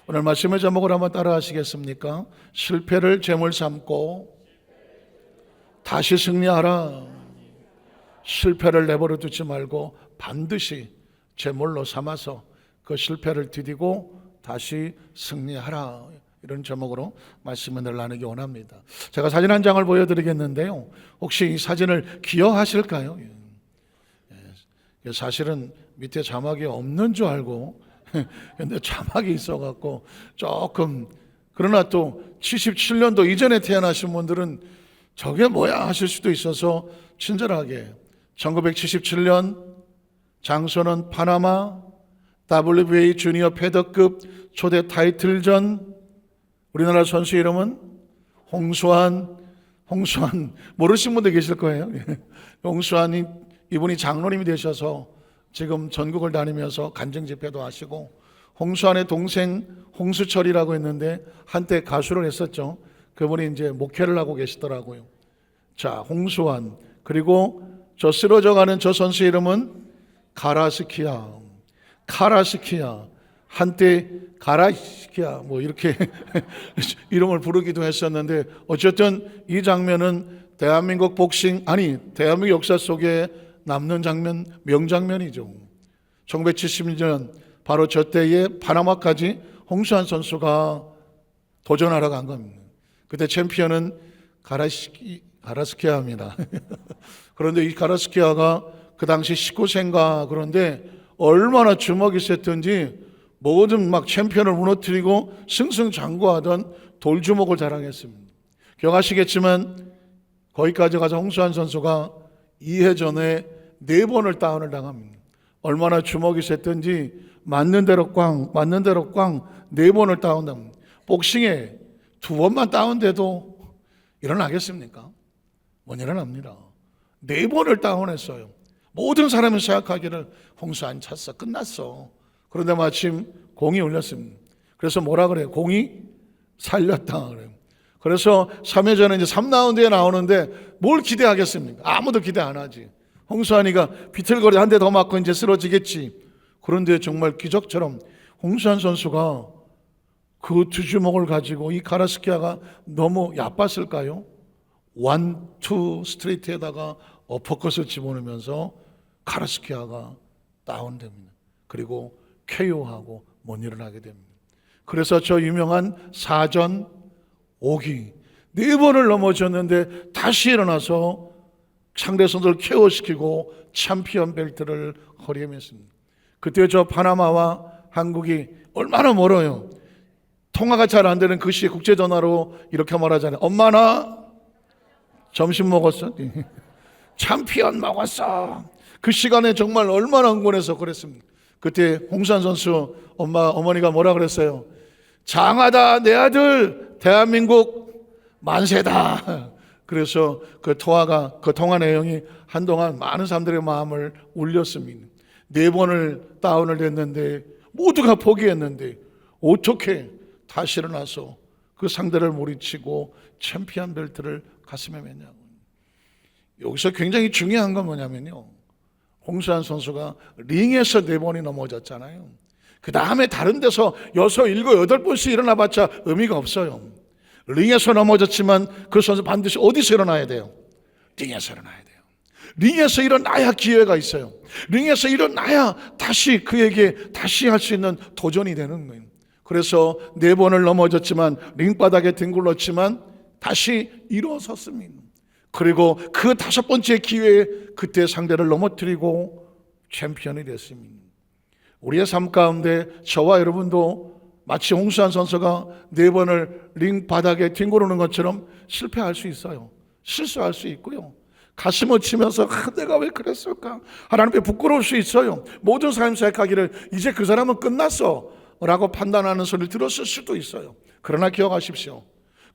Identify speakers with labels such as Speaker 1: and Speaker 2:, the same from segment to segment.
Speaker 1: 오늘 말씀의 제목을 한번 따라 하시겠습니까? 실패를 재물 삼고 다시 승리하라. 실패를 내버려 두지 말고 반드시 제물로 삼아서 그 실패를 디디고 다시 승리하라. 이런 제목으로 말씀을 나누기 원합니다. 제가 사진 한 장을 보여드리겠는데요, 혹시 이 사진을 기억하실까요? 사실은 밑에 자막이 없는 줄 알고 근데 자막이 있어갖고 조금, 그러나 또 77년도 이전에 태어나신 분들은 저게 뭐야 하실 수도 있어서 친절하게 1977년 장소는 파나마 WBA 주니어 패더급 초대 타이틀전, 우리나라 선수 이름은 홍수환 모르신 분들 계실 거예요. 홍수환이, 이분이 장로님이 되셔서 지금 전국을 다니면서 간증 집회도 하시고, 홍수환의 동생 홍수철이라고 했는데 한때 가수를 했었죠. 그분이 이제 목회를 하고 계시더라고요. 자, 홍수환, 그리고 저 쓰러져가는 저 선수 이름은 카라스키아. 한때 가라스키아 뭐 이렇게 이름을 부르기도 했었는데, 어쨌든 이 장면은 대한민국 대한민국 역사 속에 남는 장면, 명장면이죠. 1970년 바로 저 때에 파나마까지 홍수환 선수가 도전하러 간 겁니다. 그때 챔피언은 가라스키아입니다. 그런데 이 가라스키아가 그 당시 19세인가, 그런데 얼마나 주먹이 셌던지 모든 막 챔피언을 무너뜨리고 승승장구하던 돌주먹을 자랑했습니다. 기억하시겠지만 거기까지 가서 홍수환 선수가 2회전에 4번을 다운을 당합니다. 얼마나 주먹이 셌던지 맞는 대로 꽝 4번을 다운당합니다. 복싱에 2번만 다운돼도 일어나겠습니까? 못 일어납니다. 4번을 다운했어요. 모든 사람이 생각하기를 홍수환 찼어, 끝났어. 그런데 마침 공이 울렸습니다. 그래서 뭐라 그래요? 공이 살렸다 그래요. 그래서 3회전에 이제 3라운드에 나오는데 뭘 기대하겠습니까? 아무도 기대 안 하지. 홍수환이가 비틀거리 한 대 더 맞고 이제 쓰러지겠지. 그런데 정말 기적처럼 홍수환 선수가 그 두 주먹을 가지고, 이 가라스키아가 너무 얕봤을까요? 1, 2 스트레이트에다가 어퍼컷을 집어넣으면서 가라스키아가 다운됩니다. 그리고 KO하고 못 일어나게 됩니다. 그래서 저 유명한 4전 5기 4번을 넘어졌는데 다시 일어나서 상대 선수를 KO시키고 챔피언 벨트를 허리에 맸습니다. 그때 저 파나마와 한국이 얼마나 멀어요. 통화가 잘 안 되는 그 시에 국제전화로 이렇게 말하잖아요. 엄마 나 점심 먹었어? 챔피언 먹었어. 그 시간에 정말 얼마나 흥분해서 그랬습니다. 그때 홍수환 선수 어머니가 뭐라 그랬어요? 장하다 내 아들, 대한민국 만세다. 그래서 그 통화 내용이 한동안 많은 사람들의 마음을 울렸습니다. 4번을 다운을 했는데 모두가 포기했는데 어떻게 다시 일어나서 그 상대를 몰이치고 챔피언 벨트를 가슴에 맸냐고. 여기서 굉장히 중요한 건 뭐냐면요, 홍수환 선수가 링에서 4번이 넘어졌잖아요. 그 다음에 다른 데서 6, 7, 8번씩 일어나봤자 의미가 없어요. 링에서 넘어졌지만 그 선수 반드시 어디서 일어나야 돼요? 링에서 일어나야 돼요. 링에서 일어나야 기회가 있어요. 링에서 일어나야 다시 그에게 다시 할 수 있는 도전이 되는 거예요. 그래서 4번을 넘어졌지만, 링바닥에 뒹굴렀지만 다시 일어섰습니다. 그리고 그 5번째 기회에 그때 상대를 넘어뜨리고 챔피언이 됐습니다. 우리의 삶 가운데 저와 여러분도 마치 홍수환 선수가 4번을 링 바닥에 뒹구르는 것처럼 실패할 수 있어요. 실수할 수 있고요. 가슴을 치면서 내가 왜 그랬을까? 하나님 앞에 부끄러울 수 있어요. 모든 사람이 생각하기를 이제 그 사람은 끝났어 라고 판단하는 소리를 들었을 수도 있어요. 그러나 기억하십시오.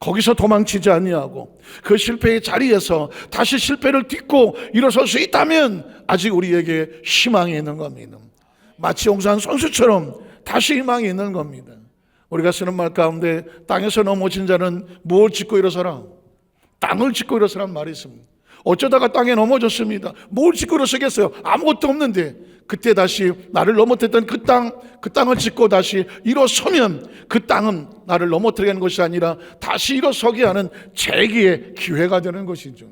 Speaker 1: 거기서 도망치지 아니하고 그 실패의 자리에서 다시 실패를 딛고 일어설 수 있다면 아직 우리에게 희망이 있는 겁니다. 마치 홍수환 선수처럼 다시 희망이 있는 겁니다. 우리가 쓰는 말 가운데 땅에서 넘어진 자는 무엇을 짓고 일어서라? 땅을 짓고 일어서란 말이 있습니다. 어쩌다가 땅에 넘어졌습니다. 뭘 짓고 일어서겠어요? 아무것도 없는데 그때 다시 나를 넘어뜨렸던 그 땅을 짓고 다시 일어서면 그 땅은 나를 넘어뜨리게 하는 것이 아니라 다시 일어서게 하는 재기의 기회가 되는 것이죠.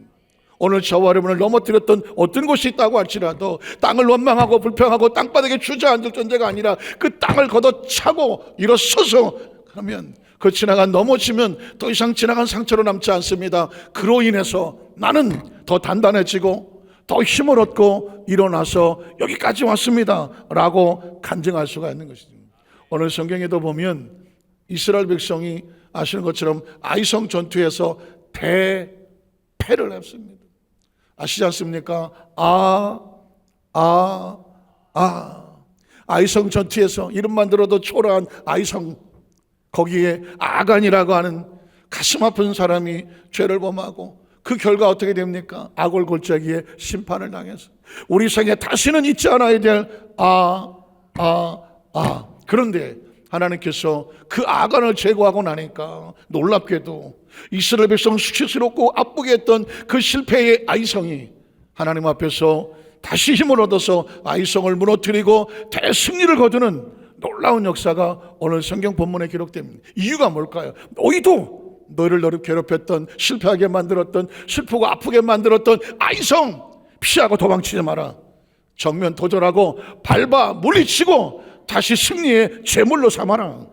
Speaker 1: 오늘 저와 여러분을 넘어뜨렸던 어떤 곳이 있다고 할지라도 땅을 원망하고 불평하고 땅바닥에 주저앉을 존재가 아니라 그 땅을 걷어차고 일어서서 하면 그 지나간 넘어지면 더 이상 지나간 상처로 남지 않습니다. 그로 인해서 나는 더 단단해지고 더 힘을 얻고 일어나서 여기까지 왔습니다 라고 간증할 수가 있는 것이죠. 오늘 성경에도 보면 이스라엘 백성이 아시는 것처럼 아이성 전투에서 대패를 했습니다. 아시지 않습니까? 아이성 전투에서 이름만 들어도 초라한 아이성, 거기에 아간이라고 하는 가슴 아픈 사람이 죄를 범하고 그 결과 어떻게 됩니까? 아골 골짜기에 심판을 당해서 우리 생에 다시는 잊지 않아야 될 그런데 하나님께서 그 아간을 제거하고 나니까 놀랍게도 이스라엘 백성 수치스럽고 아프게 했던 그 실패의 아이성이 하나님 앞에서 다시 힘을 얻어서 아이성을 무너뜨리고 대승리를 거두는 놀라운 역사가 오늘 성경 본문에 기록됩니다. 이유가 뭘까요? 너희도 너희를 괴롭혔던, 실패하게 만들었던, 슬프고 아프게 만들었던 아이성 피하고 도망치지 마라. 정면 도전하고 밟아 물리치고 다시 승리의 제물로 삼아라.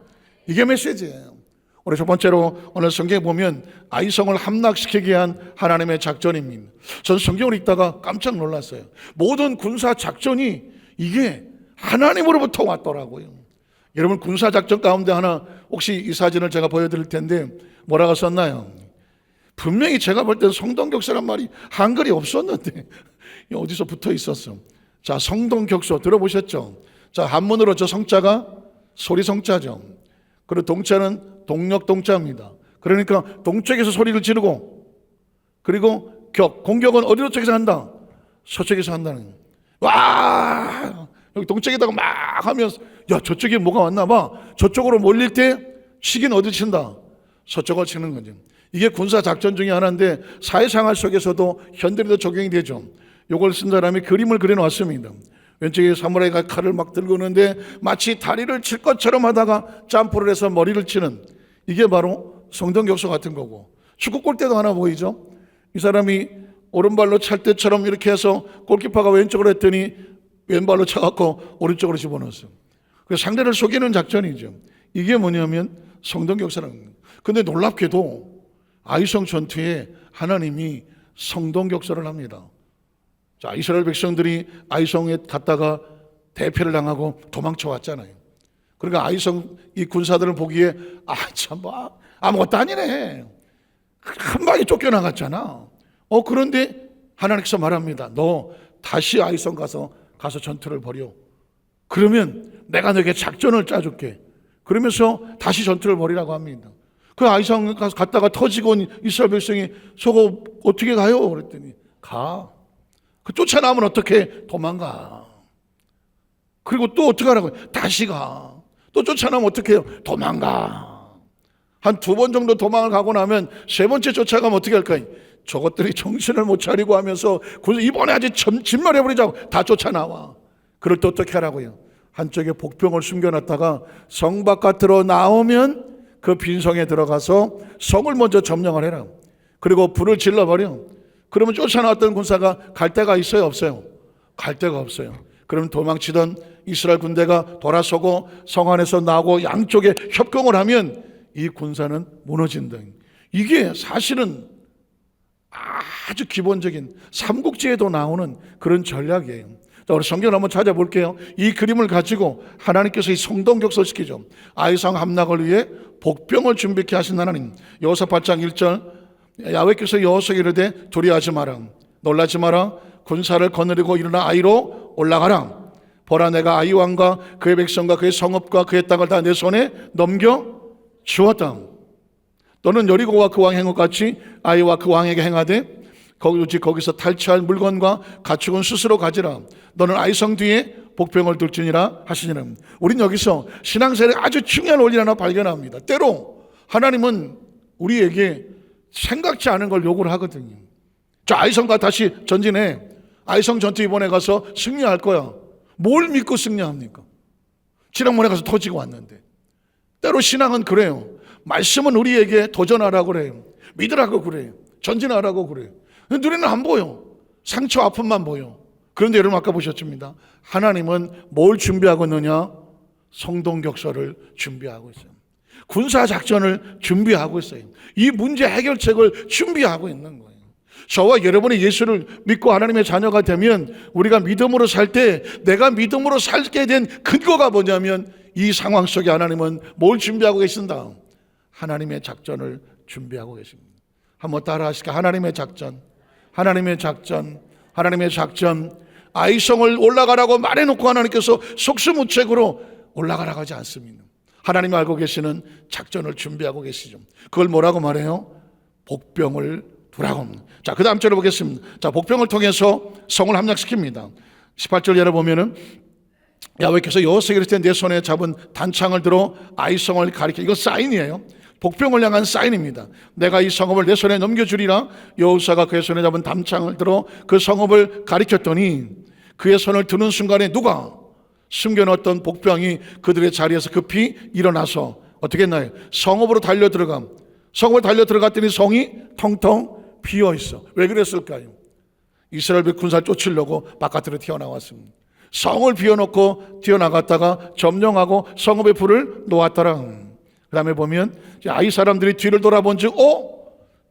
Speaker 1: 이게 메시지예요. 우리 첫 번째로 오늘 성경에 보면 아이성을 함락시키게 한 하나님의 작전입니다. 전 성경을 읽다가 깜짝 놀랐어요. 모든 군사 작전이 이게 하나님으로부터 왔더라고요. 여러분 군사 작전 가운데 하나 혹시 이 사진을 제가 보여드릴 텐데 뭐라고 썼나요? 분명히 제가 볼 때는 성동격서란 말이 한글이 없었는데 어디서 붙어 있었어. 자, 성동격서 들어보셨죠? 자, 한문으로 저 성자가 소리성자죠. 그리고 동자는 동력동자입니다. 그러니까 동쪽에서 소리를 지르고 그리고 공격은 어디로 쪽에서 한다? 서쪽에서 한다는. 와, 여기 동쪽에다가 막 하면서 야, 저쪽에 뭐가 왔나 봐. 저쪽으로 몰릴 때 치긴 어디 친다? 서쪽을 치는 거죠. 이게 군사 작전 중에 하나인데 사회생활 속에서도 현대에도 적용이 되죠. 이걸 쓴 사람이 그림을 그려놨습니다. 왼쪽에 사무라이가 칼을 막 들고 오는데 마치 다리를 칠 것처럼 하다가 점프를 해서 머리를 치는, 이게 바로 성동격서 같은 거고, 축구 골대도 하나 보이죠? 이 사람이 오른발로 찰 때처럼 이렇게 해서 골키퍼가 왼쪽으로 했더니 왼발로 차갖고 오른쪽으로 집어넣었어요. 그래서 상대를 속이는 작전이죠. 이게 뭐냐면 성동격서라는 거예요. 근데 놀랍게도 아이성 전투에 하나님이 성동격서를 합니다. 자, 이스라엘 백성들이 아이성에 갔다가 대패를 당하고 도망쳐 왔잖아요. 그러니까 아이성 이 군사들을 보기에 참 아무것도 아니네. 한 방에 쫓겨나갔잖아. 그런데 하나님께서 말합니다. 너 다시 아이성 가서 전투를 벌여. 그러면 내가 너에게 작전을 짜줄게. 그러면서 다시 전투를 벌이라고 합니다. 그 아이성 갔다가 터지고 온 이스라엘 백성이 저거 어떻게 가요? 그랬더니 가. 그 쫓아나오면 어떻게? 도망가. 그리고 또 어떻게 하라고요? 다시 가. 또 쫓아나오면 어떻게 해요? 도망가. 한 2번 정도 도망을 가고 나면 3번째 쫓아가면 어떻게 할까요? 저것들이 정신을 못 차리고 하면서 이번에 아주 진멸해버리자고 다 쫓아나와. 그럴 때 어떻게 하라고요? 한쪽에 복병을 숨겨놨다가 성 바깥으로 나오면 그 빈성에 들어가서 성을 먼저 점령을 해라. 그리고 불을 질러버려. 그러면 쫓아나왔던 군사가 갈 데가 있어요? 없어요? 갈 데가 없어요. 그러면 도망치던 이스라엘 군대가 돌아서고 성 안에서 나오고 양쪽에 협공을 하면 이 군사는 무너진다. 이게 사실은 아주 기본적인 삼국지에도 나오는 그런 전략이에요. 자, 우리 성경을 한번 찾아볼게요. 이 그림을 가지고 하나님께서 이 성동격서 시키죠. 아이성 함락을 위해 복병을 준비케 하신 하나님. 여호수아 8장 1절 야훼께서 여호수아에게 이르되 두려워하지 마라. 놀라지 마라. 군사를 거느리고 일어나 아이로 올라가라. 보라, 내가 아이 왕과 그의 백성과 그의 성읍과 그의 땅을 다 내 손에 넘겨 주었다. 너는 여리고와 그 왕 행것 같이 아이와 그 왕에게 행하되 거기서 탈취할 물건과 가축은 스스로 가지라. 너는 아이성 뒤에 복병을 둘지니라 하시니라. 우린 여기서 신앙생활에 아주 중요한 원리 하나 발견합니다. 때로 하나님은 우리에게 생각지 않은 걸 요구를 하거든요. 자, 아이성과 다시 전진해. 아이성 전투 이번에 가서 승리할 거야. 뭘 믿고 승리합니까? 지난번에 가서 터지고 왔는데. 때로 신앙은 그래요. 말씀은 우리에게 도전하라고 그래요. 믿으라고 그래요. 전진하라고 그래요. 눈에는 안 보여. 상처 아픔만 보여. 그런데 여러분 아까 보셨습니다. 하나님은 뭘 준비하고 있느냐? 성동격서를 준비하고 있어요. 군사작전을 준비하고 있어요. 이 문제 해결책을 준비하고 있는 거예요. 저와 여러분이 예수를 믿고 하나님의 자녀가 되면 우리가 믿음으로 살 때 내가 믿음으로 살게 된 근거가 뭐냐면 이 상황 속에 하나님은 뭘 준비하고 계신다? 하나님의 작전을 준비하고 계십니다. 한번 따라 하실까? 하나님의 작전, 하나님의 작전, 하나님의 작전. 아이성을 올라가라고 말해놓고 하나님께서 속수무책으로 올라가라고 하지 않습니다. 하나님이 알고 계시는 작전을 준비하고 계시죠. 그걸 뭐라고 말해요? 복병을 두라고. 자, 그 다음 절을 보겠습니다. 자, 복병을 통해서 성을 함락시킵니다. 18절 열어보면은 야훼께서 여호수아에게 이르시되 내 손에 잡은 단창을 들어 아이성을 가리켜. 이거 사인이에요. 복병을 향한 사인입니다. 내가 이 성읍을 내 손에 넘겨주리라. 여호수아가 그의 손에 잡은 단창을 들어 그 성읍을 가리켰더니 그의 손을 드는 순간에 누가? 숨겨놓았던 복병이 그들의 자리에서 급히 일어나서 어떻게 했나요? 성읍으로 달려 들어감. 성읍을 달려 들어갔더니 성이 텅텅 비어 있어. 왜 그랬을까요? 이스라엘 군사를 쫓으려고 바깥으로 튀어나왔습니다. 성을 비워놓고 튀어나갔다가 점령하고 성읍에 불을 놓았더라. 그 다음에 보면 아이 사람들이 뒤를 돌아본 즉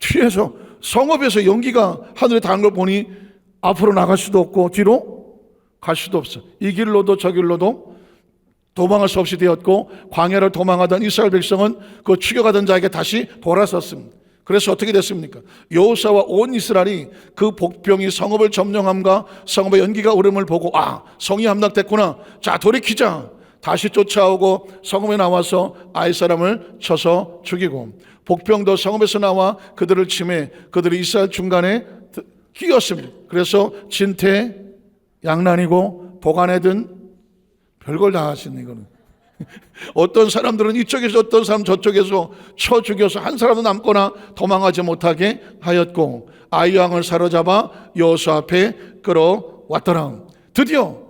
Speaker 1: 뒤에서 성읍에서 연기가 하늘에 닿은 걸 보니 앞으로 나갈 수도 없고 뒤로 갈 수도 없어. 이 길로도 저 길로도 도망할 수 없이 되었고 광야를 도망하던 이스라엘 백성은 그 추격하던 자에게 다시 돌아섰습니다. 그래서 어떻게 됐습니까? 여호수아와 온 이스라엘이 그 복병이 성읍을 점령함과 성읍의 연기가 오름을 보고 성이 함락됐구나. 자, 돌이키자. 다시 쫓아오고 성읍에 나와서 아이 사람을 쳐서 죽이고 복병도 성읍에서 나와 그들을 침해 그들이 이스라엘 중간에 끼었습니다. 그래서 진퇴양난이고 도간에든 별걸 다 하시네. 이거는 어떤 사람들은 이쪽에서 어떤 사람 저쪽에서 쳐 죽여서 한 사람도 남거나 도망하지 못하게 하였고 아이 왕을 사로잡아 여호수아 앞에 끌어왔더라. 드디어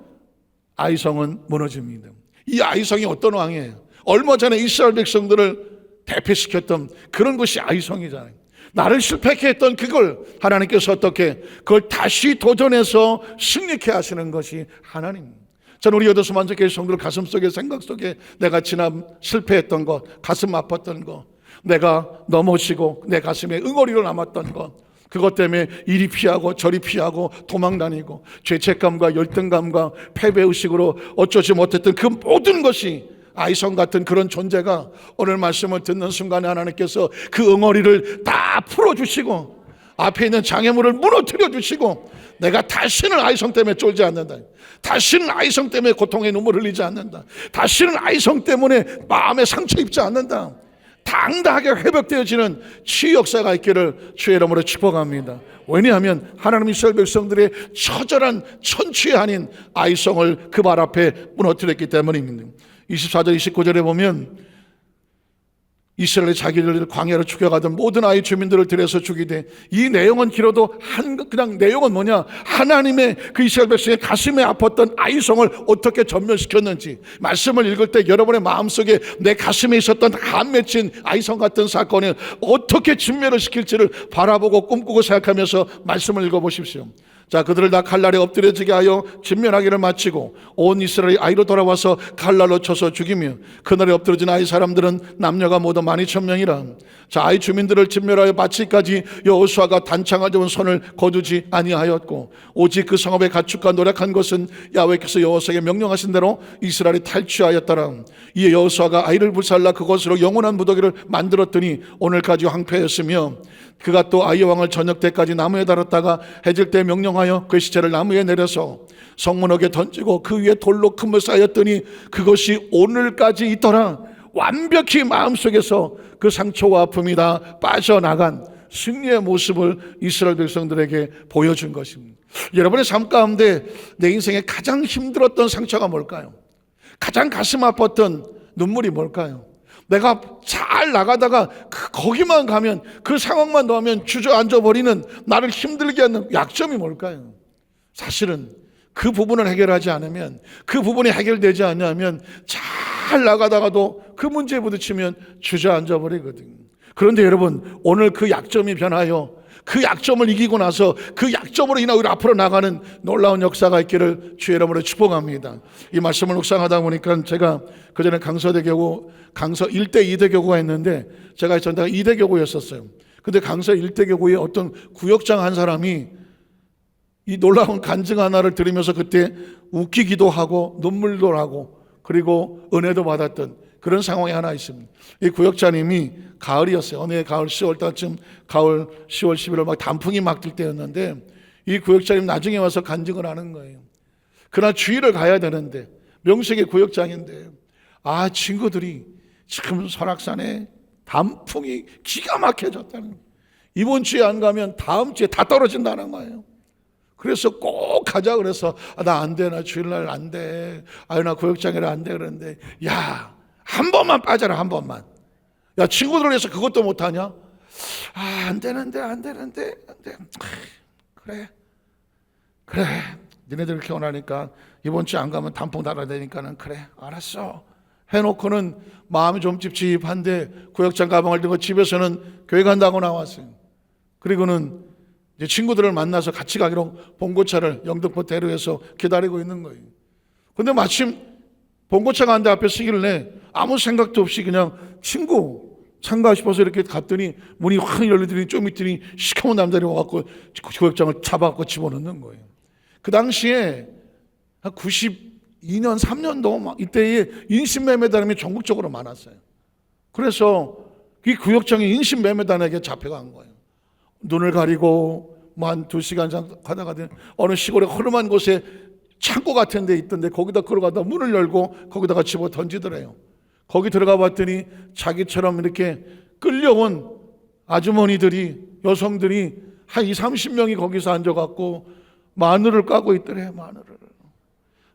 Speaker 1: 아이성은 무너집니다. 이 아이성이 어떤 왕이에요? 얼마 전에 이스라엘 백성들을 대패시켰던 그런 것이 아이성이잖아요. 나를 실패케 했던 그걸 하나님께서 어떻게 그걸 다시 도전해서 승리케 하시는 것이 하나님입니다. 저는 우리 여도수 만족교회 성도들 가슴 속에 생각 속에 내가 지난 실패했던 것, 가슴 아팠던 것, 내가 넘어지고 내 가슴에 응어리로 남았던 것, 그것 때문에 이리 피하고 저리 피하고 도망다니고 죄책감과 열등감과 패배의식으로 어쩌지 못했던 그 모든 것이 아이성 같은 그런 존재가 오늘 말씀을 듣는 순간에 하나님께서 그 응어리를 다 풀어주시고 앞에 있는 장애물을 무너뜨려 주시고 내가 다시는 아이성 때문에 쫄지 않는다. 다시는 아이성 때문에 고통의 눈물을 흘리지 않는다. 다시는 아이성 때문에 마음에 상처 입지 않는다. 당당하게 회복되어지는 치유 역사가 있기를 주의 이름으로 축복합니다. 왜냐하면 하나님 이스라엘 백성들의 처절한 천추의 한인 아이성을 그 발 앞에 무너뜨렸기 때문입니다. 24절 29절에 보면 이스라엘이 자기들을 광야로 추격하던 모든 아이 주민들을 들여서 죽이되 이 내용은 길어도 그냥 내용은 뭐냐? 하나님의 그 이스라엘 백성의 가슴에 아팠던 아이성을 어떻게 전멸시켰는지 말씀을 읽을 때 여러분의 마음속에 내 가슴에 있었던 한 맺힌 아이성 같은 사건을 어떻게 진멸을 시킬지를 바라보고 꿈꾸고 생각하면서 말씀을 읽어보십시오. 자, 그들을 다 칼날에 엎드려지게 하여 진멸하기를 마치고 온 이스라엘이 아이로 돌아와서 칼날로 쳐서 죽이며 그날에 엎드려진 아이 사람들은 남녀가 모두 12,000명이라. 자, 아이 주민들을 진멸하여 마치기까지 여호수아가 단창을 잡은 손을 거두지 아니하였고 오직 그 성읍에 가축과 노력한 것은 야훼께서 여호수아에게 명령하신 대로 이스라엘이 탈취하였더라. 이에 여호수아가 아이를 불살라 그것으로 영원한 무더기를 만들었더니 오늘까지 황폐하였으며 그가 또 아이 왕을 저녁 때까지 나무에 달았다가 해질 때 명령하여 그 시체를 나무에 내려서 성문역에 던지고 그 위에 돌로 큰 물 쌓였더니 그것이 오늘까지 있더라. 완벽히 마음속에서 그 상처와 아픔이 다 빠져나간 승리의 모습을 이스라엘 백성들에게 보여준 것입니다. 여러분의 삶 가운데 내 인생에 가장 힘들었던 상처가 뭘까요? 가장 가슴 아팠던 눈물이 뭘까요? 내가 잘 나가다가 거기만 가면 그 상황만 넣으면 주저앉아 버리는 나를 힘들게 하는 약점이 뭘까요? 사실은 그 부분을 해결하지 않으면, 그 부분이 해결되지 않냐면 잘 나가다가도 그 문제에 부딪히면 주저앉아 버리거든요. 그런데 여러분, 오늘 그 약점이 변하여 그 약점을 이기고 나서 그 약점으로 인하여 우리 앞으로 나가는 놀라운 역사가 있기를 주의 이름으로 축복합니다. 이 말씀을 묵상하다 보니까 제가 그전에 강서 1대 2대 교구가 있는데 제가 전다가 2대 교구였었어요. 근데 강서 1대 교구에 어떤 구역장 한 사람이 이 놀라운 간증 하나를 들으면서 그때 웃기기도 하고 눈물도 나고 그리고 은혜도 받았던 그런 상황이 하나 있습니다. 이 구역자님이 가을이었어요. 어느 가을 10월 달쯤, 가을 10월 11월 막 단풍이 막 들 때였는데 이 구역자님 나중에 와서 간증을 하는 거예요. 그날 주일을 가야 되는데 명색의 구역장인데 친구들이 참 설악산에 단풍이 기가 막혀졌다는 거예요. 이번 주에 안 가면 다음 주에 다 떨어진다는 거예요. 그래서 꼭 가자 그래서 나 안 돼, 나 주일날 안 돼, 나 구역장이라 안 돼 그러는데 한 번만 빠져라, 한 번만. 야, 친구들 위해서 그것도 못하냐? 안 되는데. 그래. 니네들 이렇게 원하니까 이번 주에 안 가면 단풍 달아야 되니까는 그래, 알았어. 해놓고는 마음이 좀 찝찝한데 구역장 가방을 들고 집에서는 교회 간다고 나왔어요. 그리고는 이제 친구들을 만나서 같이 가기로 봉고차를 영등포 대로에서 기다리고 있는 거예요. 근데 마침 봉고차가 한 대 앞에 서길래 아무 생각도 없이 그냥 친구 참가 싶어서 이렇게 갔더니 문이 확 열리더니 좀 있더니 시커먼 남자들이 와갖고 구역장을 잡아갖고 집어넣는 거예요. 그 당시에 한 92년 3년도 이때에 인신매매단이 전국적으로 많았어요. 그래서 이 구역장이 인신매매단에게 잡혀간 거예요. 눈을 가리고 한 2시간 정도 가다가 어느 시골의 허름한 곳에 창고 같은 데 있던데 거기다 걸어가다 문을 열고 거기다가 집어 던지더래요. 거기 들어가 봤더니 자기처럼 이렇게 끌려온 아주머니들이, 여성들이 한 20-30명이 거기서 앉아갖고 마늘을 까고 있더래요.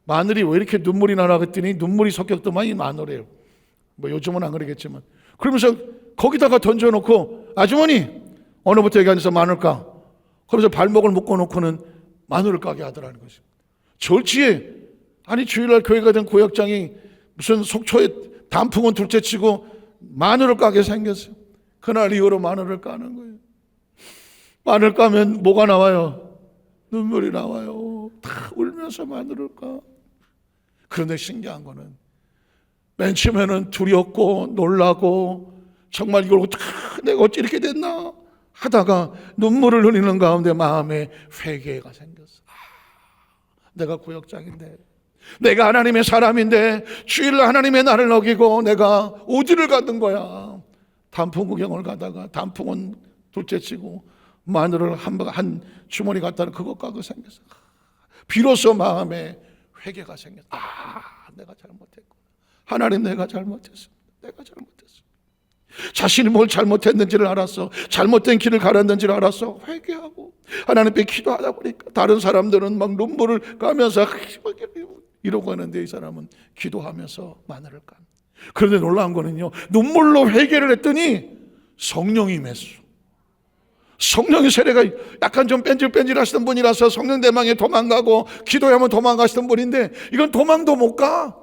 Speaker 1: 마늘이 왜 이렇게 눈물이 나나 그랬더니 눈물이 섞였더만 이 마늘이에요. 뭐 요즘은 안 그러겠지만. 그러면서 거기다가 던져놓고 아주머니 오늘부터 여기 앉아서 마늘 까. 그래서 발목을 묶어놓고는 마늘을 까게 하더라는 것입니다. 절치에 주일날 교회 가던 구역장이 무슨 속초에 단풍은 둘째치고 마늘을 까게 생겼어요. 그날 이후로 마늘을 까는 거예요. 마늘 까면 뭐가 나와요? 눈물이 나와요. 다 울면서 마늘을 까. 그런데 신기한 거는 맨 처음에는 두렵고 놀라고 정말 이걸 내가 어찌 이렇게 됐나 하다가 눈물을 흘리는 가운데 마음에 회개가 생겼어. 내가 구역장인데, 내가 하나님의 사람인데 주일날 하나님의 날을 어기고 내가 어디를 가던 거야. 단풍 구경을 가다가 단풍은 둘째치고 마늘을 한 주머니 갖다는 그것 가고 생겼어. 비로소 마음에 회개가 생겼어. 내가 잘못했구나. 하나님, 내가 잘못했습니다. 자신이 뭘 잘못했는지를 알았어. 잘못된 길을 가렸는지를 알았어. 회개하고 하나님께 기도하다 보니까 다른 사람들은 막 눈물을 까면서 이러고 하는데 이 사람은 기도하면서 마늘을 까. 그런데 놀라운 거는요, 눈물로 회개를 했더니 성령이 임했어. 성령의 세례가 약간 좀 뺀질뺀질 하시던 분이라서 성령 대망에 도망가고 기도하면 도망가시던 분인데 이건 도망도 못 가.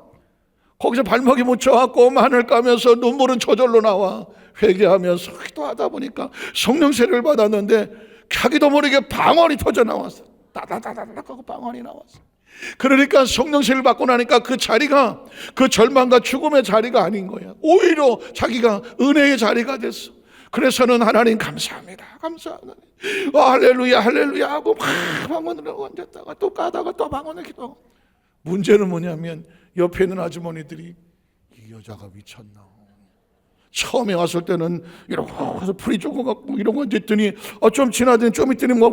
Speaker 1: 거기서 발목이 묻혀갖고 마늘 까면서 눈물은 저절로 나와. 회개하면서 기도하다 보니까 성령 세례를 받았는데 자기도 모르게 방언이 터져 나왔어. 따다다다닥 하고 방언이 나왔어. 그러니까 성령 세례를 받고 나니까 그 자리가 그 절망과 죽음의 자리가 아닌 거야. 오히려 자기가 은혜의 자리가 됐어. 그래서는 하나님 감사합니다. 할렐루야 하고 막 방언을 얹었다가 또 까다가 또 방언을 기도하고. 문제는 뭐냐면 옆에 있는 아주머니들이 이 여자가 미쳤나. 처음에 왔을 때는 이러고 해서 풀이 조금 갖고 이런 거 했더니 좀 지나더니 좀 있더니 뭐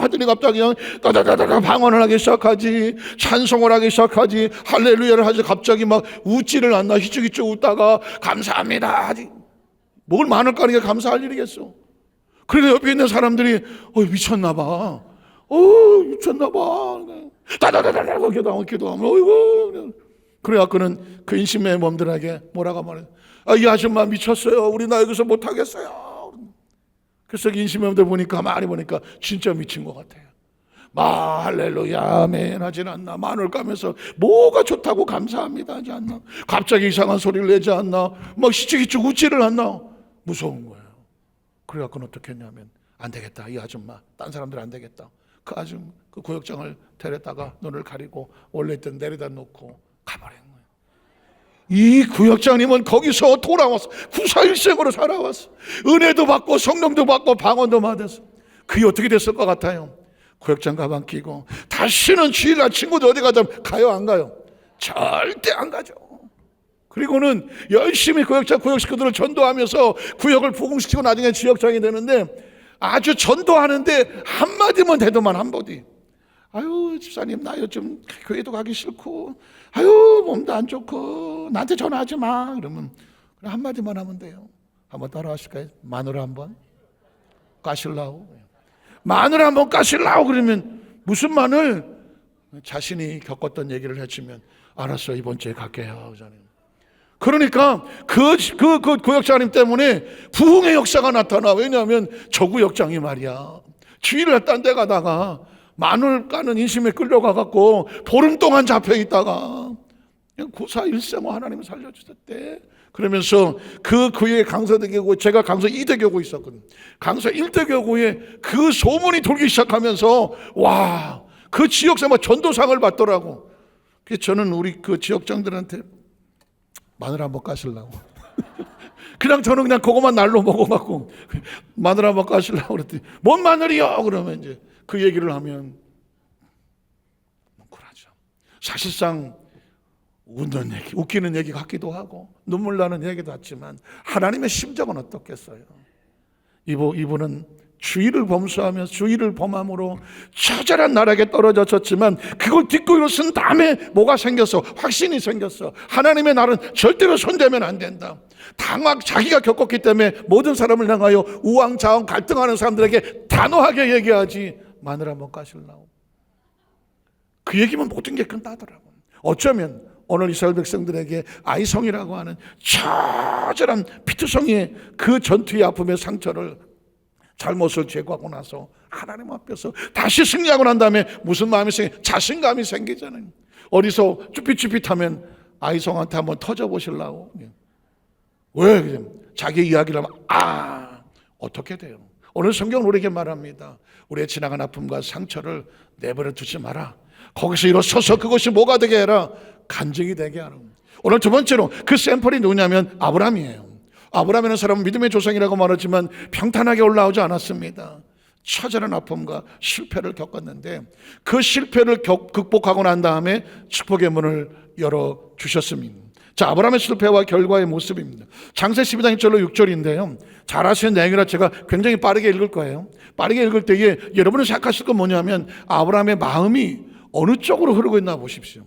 Speaker 1: 하더니 갑자기 그냥 따다다다다 방언을 하기 시작하지, 찬송을 하기 시작하지, 할렐루야를 하지. 갑자기 막 웃지를 않나. 희죽희죽 웃다가 감사합니다 하지. 뭘 마늘 까는 게 감사할 일이겠어. 그런데 옆에 있는 사람들이 미쳤나 봐. 미쳤나 봐. 따다다다다 기도하면 어이구. 그래갖고는 그 인신매의 몸들에게 뭐라고 말해. 이 아줌마 미쳤어요. 우리 나 여기서 못하겠어요. 그래서 인신매들 보니까 가만히 보니까 진짜 미친 것 같아요. 할렐루야 아멘 하진 않나. 마늘 까면서 뭐가 좋다고 감사합니다 하지 않나. 갑자기 이상한 소리를 내지 않나. 막 시치기쭉 웃지를 않나. 무서운 거예요. 그래갖고는 어떻게 했냐면, 안 되겠다, 이 아줌마 딴 사람들 안 되겠다. 그 아줌마 그 구역장을 데려다가 눈을 가리고 원래 있던 내려다 놓고 가버린 거예요. 이 구역장님은 거기서 돌아와서 구사일생으로 살아왔어. 은혜도 받고 성령도 받고 방언도 받았어. 그게 어떻게 됐을 것 같아요? 구역장 가방 끼고 다시는 주일날 친구들 어디 가자면 가요 안 가요? 절대 안 가죠. 그리고는 열심히 구역 식구들을 전도하면서 구역을 부흥시키고 나중에 지역장이 되는데, 아주 전도하는데 한마디만 해도만 한마디. 아유 집사님 나 요즘 교회도 가기 싫고, 아유 몸도 안 좋고 나한테 전화하지 마. 그러면 한마디만 하면 돼요. 한번 따라하실까요? 마늘 한번 까실라고. 마늘 한번 까실라고. 그러면 무슨 마늘? 자신이 겪었던 얘기를 해주면 알았어 이번 주에 갈게요. 그러니까 그 구역장님 때문에 부흥의 역사가 나타나. 왜냐하면 저 구역장이 말이야, 주일날 딴 데 가다가 마늘 까는 인심에 끌려가갖고 보름 동안 잡혀있다가 구사 일생호 하나님이 살려주셨대. 그러면서 그 교회 강서대교구, 제가 강서 2대교구 있었거든. 강서 1대교구에 그 소문이 돌기 시작하면서 와, 그 지역에서 막 전도상을 받더라고. 그래서 저는 우리 그 지역장들한테 마늘 한번 까실라고. 그냥 저는 그냥 그거만 날로 먹어갖고 마늘 한번 까실라고 그랬더니 뭔 마늘이요? 그러면 이제 그 얘기를 하면 뭉클하죠. 사실상 웃는 얘기, 웃기는 얘기 같기도 하고 눈물 나는 얘기도 같지만 하나님의 심정은 어떻겠어요? 이분은 주의를 범수하면서 주의를 범함으로 처절한 나락에 떨어졌지만 그걸 딛고 일어선 다음에 뭐가 생겼어? 확신이 생겼어. 하나님의 날은 절대로 손대면 안 된다. 자기가 겪었기 때문에 모든 사람을 향하여 우왕좌왕 갈등하는 사람들에게 단호하게 얘기하지, 마늘 한번 까실라고. 그 얘기면 모든 게 끝나더라고. 어쩌면 오늘 이스라엘 백성들에게 아이성이라고 하는 처절한 피투성이의 그 전투의 아픔의 상처를, 잘못을 제거하고 나서 하나님 앞에서 다시 승리하고 난 다음에 무슨 마음이 생겨? 자신감이 생기잖아요. 어디서 쭈삣쭈삣하면 아이성한테 한번 터져보시려고. 왜? 자기 이야기를 하면 어떻게 돼요? 오늘 성경은 우리에게 말합니다. 우리의 지나간 아픔과 상처를 내버려 두지 마라. 거기서 일어서서 그것이 뭐가 되게 해라? 간증이 되게 하라. 오늘 두 번째로 그 샘플이 누구냐면 아브라함이에요. 아브라함이라는 사람은 믿음의 조상이라고 말하지만 평탄하게 올라오지 않았습니다. 처절한 아픔과 실패를 겪었는데 그 실패를 극복하고 난 다음에 축복의 문을 열어주셨습니다. 자, 아브라함의 실패와 결과의 모습입니다. 창세 12장 1절로 6절인데요. 잘 아시는 내용이라 제가 굉장히 빠르게 읽을 거예요. 빠르게 읽을 때에 여러분은 생각하실 건 뭐냐면 아브라함의 마음이 어느 쪽으로 흐르고 있나 보십시오.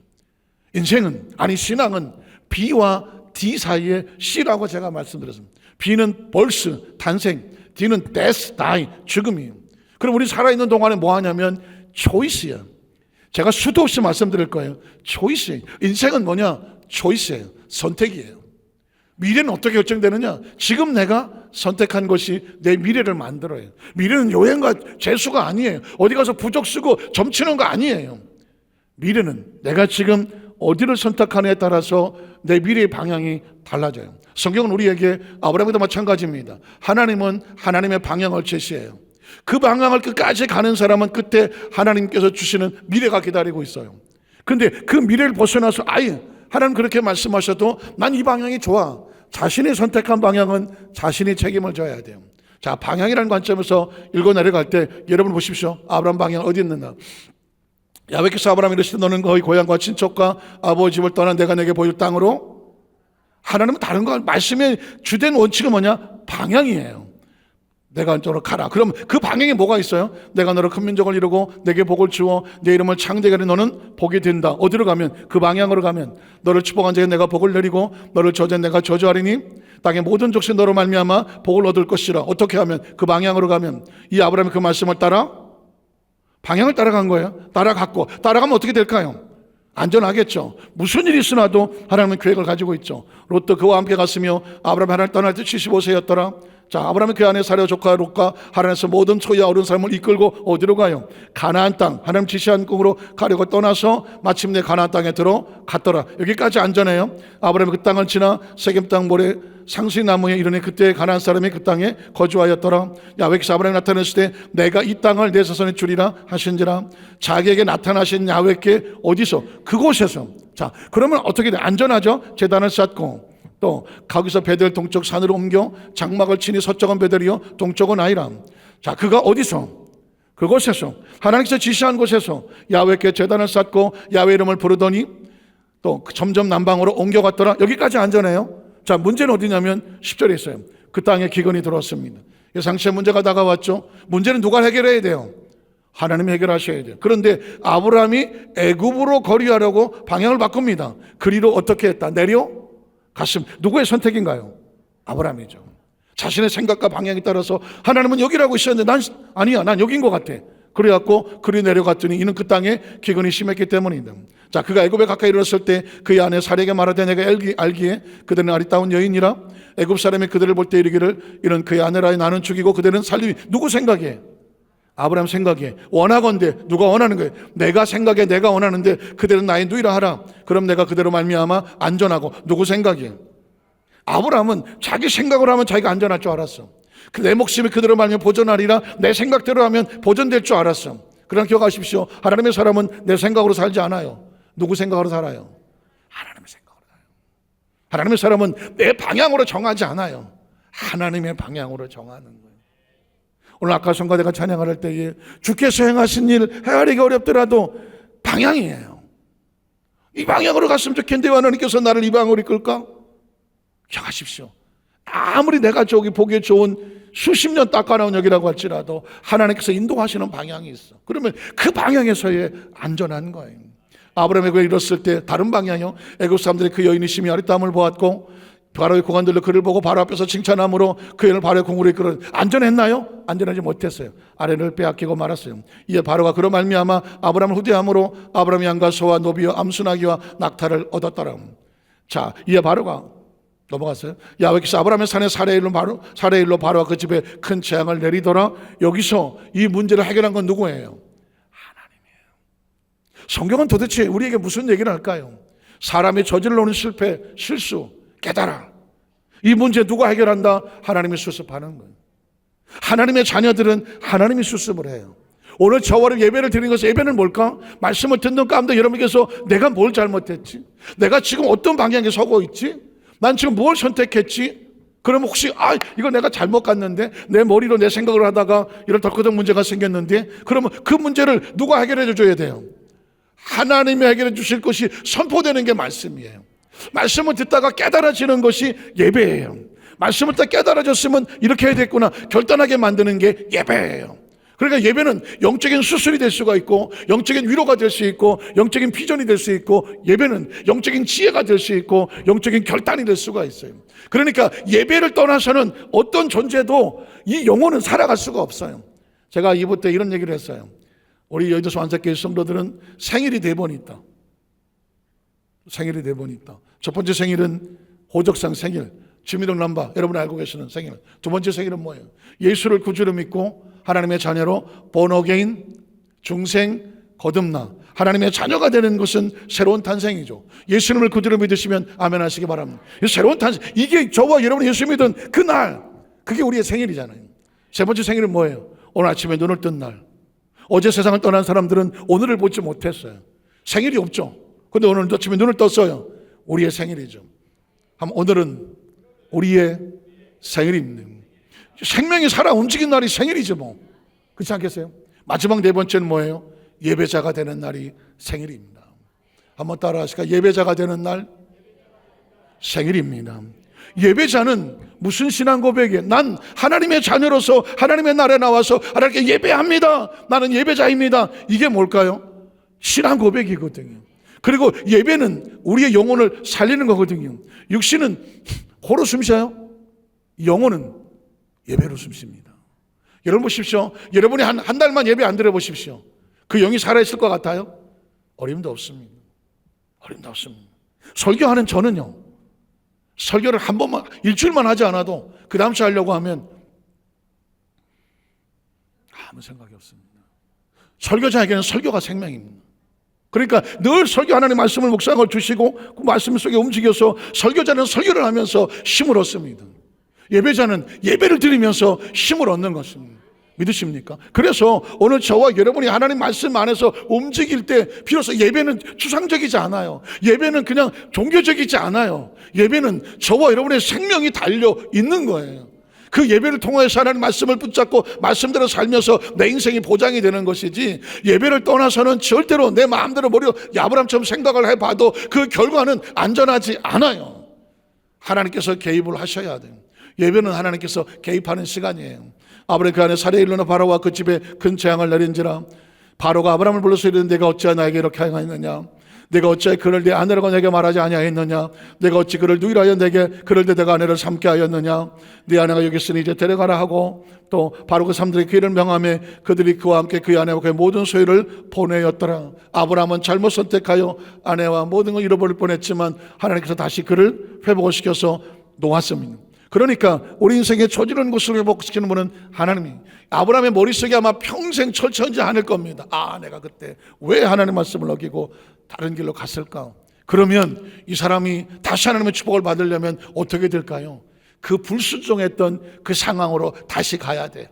Speaker 1: 인생은, 아니 신앙은 B와 D 사이에 C라고 제가 말씀드렸습니다. B는 birth, 탄생, D는 death, die, 죽음이에요. 그럼 우리 살아있는 동안에 뭐 하냐면 choice야. 제가 수도 없이 말씀드릴 거예요. choice. 인생은 뭐냐? choice예요. 선택이에요. 미래는 어떻게 결정되느냐? 지금 내가 선택한 것이 내 미래를 만들어요. 미래는 요행과 재수가 아니에요. 어디 가서 부적 쓰고 점치는 거 아니에요. 미래는 내가 지금 어디를 선택하느냐에 따라서 내 미래의 방향이 달라져요. 성경은 우리에게 아브라함도 마찬가지입니다. 하나님은 하나님의 방향을 제시해요. 그 방향을 끝까지 가는 사람은 끝에 하나님께서 주시는 미래가 기다리고 있어요. 근데 그 미래를 벗어나서 하나님 그렇게 말씀하셔도 난 이 방향이 좋아. 자신이 선택한 방향은 자신이 책임을 져야 돼요. 자, 방향이라는 관점에서 읽어 내려갈 때 여러분 보십시오. 아브라함 방향 어디 있는가? 야훼께서 아브라함이 이르시되 너는 거의 고향과 친척과 아버지 집을 떠나 내가 내게 보일 땅으로. 하나님은 다른 거, 말씀의 주된 원칙은 뭐냐? 방향이에요. 내가 너로 가라. 그럼 그 방향에 뭐가 있어요? 내가 너로 큰 민족을 이루고 내게 복을 주어 내 이름을 창대하게 하리. 너는 복이 된다. 어디로 가면? 그 방향으로 가면 너를 축복한 자에게 내가 복을 내리고 너를 저주한 내가 저주하리니 땅의 모든 족속 너로 말미암아 복을 얻을 것이라. 어떻게 하면? 그 방향으로 가면. 이 아브라함이 그 말씀을 따라 방향을 따라간 거예요. 따라가면 어떻게 될까요? 안전하겠죠. 무슨 일이 있으나도 하나님은 계획을 가지고 있죠. 롯도 그와 함께 갔으며 아브라함이 하나님을 떠날 때 75세였더라. 자, 아브라함이 그 아내 사레와 조카 롯과 하란에서 모든 소유와 어른 사람을 이끌고 어디로 가요? 가나안 땅, 하나님 지시한 꿈으로 가려고 떠나서 마침내 가나안 땅에 들어갔더라. 여기까지 안전해요. 아브라함이 그 땅을 지나 세겜 땅 모래 상수리 나무에 이르니 그때 가나안 사람이 그 땅에 거주하였더라. 야훼께서 아브라함이 나타났을 때 내가 이 땅을 내 자손에 주리라 하신지라. 자기에게 나타나신 야훼께 어디서? 그곳에서. 자, 그러면 어떻게 돼? 안전하죠? 제단을 쌓고 또 거기서 베델 동쪽 산으로 옮겨 장막을 치니 서쪽은 베델이요 동쪽은 아이라. 자, 그가 어디서? 그곳에서 하나님께서 지시한 곳에서 야훼께 제단을 쌓고 야훼 이름을 부르더니 또 점점 남방으로 옮겨갔더라. 여기까지 안전해요. 자, 문제는 어디냐면 10절에 있어요. 그 땅에 기근이 들어왔습니다. 예상치의 문제가 다가왔죠. 문제는 누가 해결해야 돼요? 하나님이 해결하셔야 돼요. 그런데 아브라함이 애굽으로 거리하려고 방향을 바꿉니다. 그리로 어떻게 했다? 내려갔습니다. 누구의 선택인가요? 아브라함이죠. 자신의 생각과 방향에 따라서 하나님은 여기라고 하셨는데 난 여긴 것 같아. 그래갖고 그리 내려갔더니 이는 그 땅에 기근이 심했기 때문이다. 자, 그가 애굽에 가까이 이르렀을 때 그의 아내 사레에게 말하되 내가 알기에 그들은 아리따운 여인이라. 애굽 사람이 그들을 볼 때 이르기를 이는 그의 아내라. 나는 죽이고 그들은 살리니. 누구 생각에? 아브라함 생각에. 원하건대. 누가 원하는 거예요? 내가 생각에 내가 원하는데 그들은 나의 누이라 하라. 그럼 내가 그대로 말미암아 안전하고. 누구 생각에? 아브라함은 자기 생각으로 하면 자기가 안전할 줄 알았어. 내 목숨이 그대로 말면 보존하리라. 내 생각대로 하면 보존될 줄 알았어. 그러나 기억하십시오. 하나님의 사람은 내 생각으로 살지 않아요. 누구 생각으로 살아요? 하나님의 생각으로 살아요. 하나님의 사람은 내 방향으로 정하지 않아요. 하나님의 방향으로 정하는 거예요. 오늘 아까 성가대가 찬양을 할 때에 주께서 행하신 일 헤아리기 어렵더라도 방향이에요. 이 방향으로 갔으면 좋겠는데 하나님께서 나를 이 방향으로 이끌까? 기억하십시오. 아무리 내가 저기 보기에 좋은 수십 년 닦아놓은 여기라고 할지라도 하나님께서 인도하시는 방향이 있어. 그러면 그 방향에서의 안전한 거예요. 아브라함이 그에 이뤘을 때 다른 방향이요. 애굽 사람들이 그 여인이 심히 아리따움을 보았고 바로의 고관들로 그를 보고 바로 앞에서 칭찬함으로 그 여인을 바로의 공으로 이끌어. 안전했나요? 안전하지 못했어요. 아내를 빼앗기고 말았어요. 이에 바로가 그로 말미암아 아브라함을 후대함으로 아브라함이 양과 소와 노비와 암수나기와 낙타를 얻었더라. 자, 이에 바로가 넘어갔어요. 야훼께서 아브라함의 산에 사레일로 바로와 그 집에 큰 재앙을 내리더라. 여기서 이 문제를 해결한 건 누구예요? 하나님이에요. 성경은 도대체 우리에게 무슨 얘기를 할까요? 사람이 저질러오는 실패, 실수, 깨달아. 이 문제 누가 해결한다? 하나님이 수습하는 거예요. 하나님의 자녀들은 하나님이 수습을 해요. 오늘 저와 예배를 드리는 것은 예배는 뭘까? 말씀을 듣는 가운데 여러분께서 내가 뭘 잘못했지? 내가 지금 어떤 방향에 서고 있지? 난 지금 뭘 선택했지? 그러면 혹시 이거 내가 잘못 갔는데 내 머리로 내 생각을 하다가 이런 더 큰 문제가 생겼는데 그러면 그 문제를 누가 해결해 줘야 돼요? 하나님이 해결해 주실 것이 선포되는 게 말씀이에요. 말씀을 듣다가 깨달아지는 것이 예배예요. 말씀을 딱 깨달아졌으면 이렇게 해야 됐구나 결단하게 만드는 게 예배예요. 그러니까 예배는 영적인 수술이 될 수가 있고 영적인 위로가 될 수 있고 영적인 비전이 될 수 있고 예배는 영적인 지혜가 될 수 있고 영적인 결단이 될 수가 있어요. 그러니까 예배를 떠나서는 어떤 존재도 이 영혼은 살아갈 수가 없어요. 제가 2부 때 이런 얘기를 했어요. 우리 여의도 완삭교회 성도들은 생일이 4번 있다. 생일이 4번 있다. 첫 번째 생일은 호적상 생일, 주민등 넘버 여러분 알고 계시는 생일. 두 번째 생일은 뭐예요? 예수를 구주로 믿고 하나님의 자녀로 본어게인 중생 거듭나 하나님의 자녀가 되는 것은 새로운 탄생이죠. 예수님을 구주로 믿으시면 아멘 하시기 바랍니다. 새로운 탄생, 이게 저와 여러분이 예수 믿은 그날, 그게 우리의 생일이잖아요. 세 번째 생일은 뭐예요? 오늘 아침에 눈을 뜬 날. 어제 세상을 떠난 사람들은 오늘을 보지 못했어요. 생일이 없죠. 그런데 오늘 아침에 눈을 떴어요. 우리의 생일이죠. 오늘은 우리의 생일입니다. 생명이 살아 움직인 날이 생일이죠 뭐. 그렇지 않겠어요? 마지막 4번째는 뭐예요? 예배자가 되는 날이 생일입니다. 한번 따라 하실까요? 예배자가 되는 날 생일입니다. 예배자는 무슨 신앙 고백이에요? 난 하나님의 자녀로서 하나님의 날에 나와서 하나님께 예배합니다. 나는 예배자입니다. 이게 뭘까요? 신앙 고백이거든요. 그리고 예배는 우리의 영혼을 살리는 거거든요. 육신은 코로 숨쉬어요. 영혼은 예배로 숨쉽니다. 여러분 보십시오. 여러분이 한 달만 예배 안 드려보십시오. 그 영이 살아있을 것 같아요? 어림도 없습니다. 어림도 없습니다. 설교하는 저는요, 설교를 한 번만 일주일만 하지 않아도 그 다음 주 하려고 하면 아무 생각이 없습니다. 설교자에게는 설교가 생명입니다. 그러니까 늘 설교 하나님의 말씀을 묵상을 주시고 그 말씀 속에 움직여서 설교자는 설교를 하면서 힘을 얻습니다. 예배자는 예배를 드리면서 힘을 얻는 것입니다. 믿으십니까? 그래서 오늘 저와 여러분이 하나님 말씀 안에서 움직일 때 비로소 예배는 추상적이지 않아요. 예배는 그냥 종교적이지 않아요. 예배는 저와 여러분의 생명이 달려 있는 거예요. 그 예배를 통해서 하나님 말씀을 붙잡고 말씀대로 살면서 내 인생이 보장이 되는 것이지, 예배를 떠나서는 절대로 내 마음대로 야브람처럼 생각을 해봐도 그 결과는 안전하지 않아요. 하나님께서 개입을 하셔야 돼요. 예배는 하나님께서 개입하는 시간이에요. 아브라함 그 안에 살해 일어나 바로와 그 집에 큰 재앙을 내린지라. 바로가 아브라함을 불러서 이르되 내가 어찌하여 나에게 이렇게 행하였느냐? 내가 어찌하여 그를 내 아내라고 내게 말하지 아니하였느냐? 내가 어찌 그를 누이라 내게 그럴 때 내가 아내를 삼게 하였느냐? 네 아내가 여기 있으니 이제 데려가라 하고, 또 바로 그 사람들이 그 일을 명하며 그들이 그와 함께 그의 아내와 그의 모든 소유를 보내었더라. 아브라함은 잘못 선택하여 아내와 모든 걸 잃어버릴 뻔했지만 하나님께서 다시 그를 회복시켜서 놓았습니다. 그러니까 우리 인생의 저지른 곳을 회복시키는 분은 하나님이, 아브라함의 머릿속에 아마 평생 철저하지 않을 겁니다. 내가 그때 왜 하나님의 말씀을 어기고 다른 길로 갔을까? 그러면 이 사람이 다시 하나님의 축복을 받으려면 어떻게 될까요? 그 불순종했던 그 상황으로 다시 가야 돼.